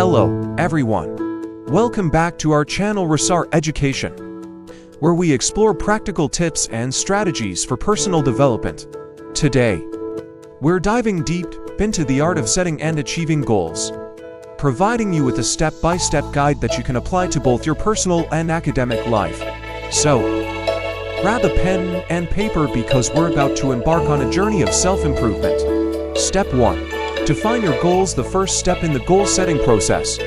Hello, everyone. Welcome back to our channel Risara Education, where we explore practical tips and strategies for personal development. Today, we're diving deep into the art of setting and achieving goals, providing you with a step-by-step guide that you can apply to both your personal and academic life. So, grab a pen and paper because we're about to embark on a journey of self-improvement. Step 1. Define your goals. The first step in the goal-setting process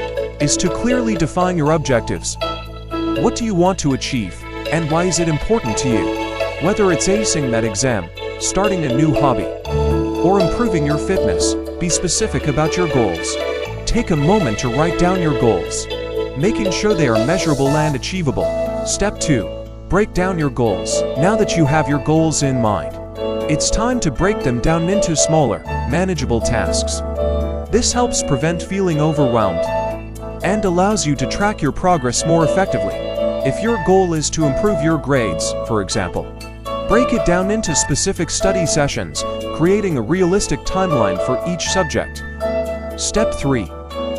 is to clearly define your objectives. What do you want to achieve, and why is it important to you? Whether it's acing that exam, starting a new hobby, or improving your fitness, be specific about your goals. Take a moment to write down your goals, making sure they are measurable and achievable. Step 2. Break down your goals. Now that you have your goals in mind, it's time to break them down into smaller, manageable tasks. This helps prevent feeling overwhelmed and allows you to track your progress more effectively. If your goal is to improve your grades, for example, break it down into specific study sessions, creating a realistic timeline for each subject. Step 3.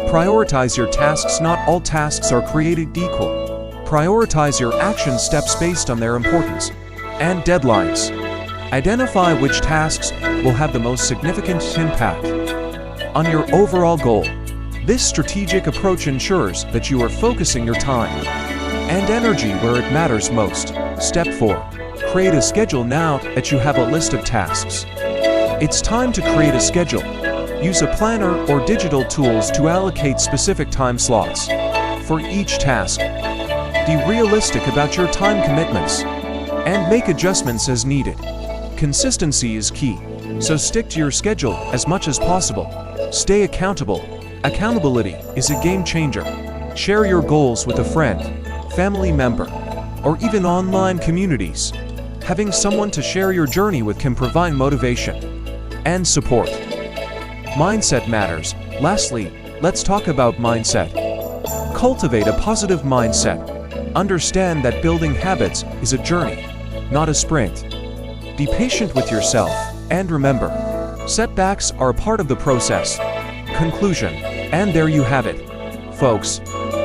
Prioritize your tasks. Not all tasks are created equal. Prioritize your action steps based on their importance and deadlines. Identify which tasks will have the most significant impact on your overall goal. This strategic approach ensures that you are focusing your time and energy where it matters most. Step 4. Create a schedule. Now that you have a list of tasks, it's time to create a schedule. Use a planner or digital tools to allocate specific time slots for each task. Be realistic about your time commitments and make adjustments as needed. Consistency is key, so stick to your schedule as much as possible. Stay accountable. Accountability is a game changer. Share your goals with a friend, family member, or even online communities. Having someone to share your journey with can provide motivation and support. Mindset matters. Lastly, let's talk about mindset. Cultivate a positive mindset. Understand that building habits is a journey, not a sprint. Be patient with yourself, and remember, setbacks are a part of the process. Conclusion. And there you have it, folks.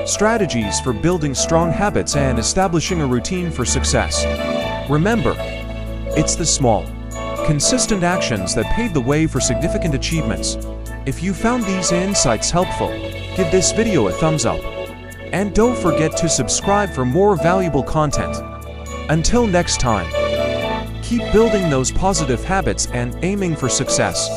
Strategies for building strong habits and establishing a routine for success. Remember, it's the small, consistent actions that pave the way for significant achievements. If you found these insights helpful, give this video a thumbs up. And don't forget to subscribe for more valuable content. Until next time, keep building those positive habits and aiming for success.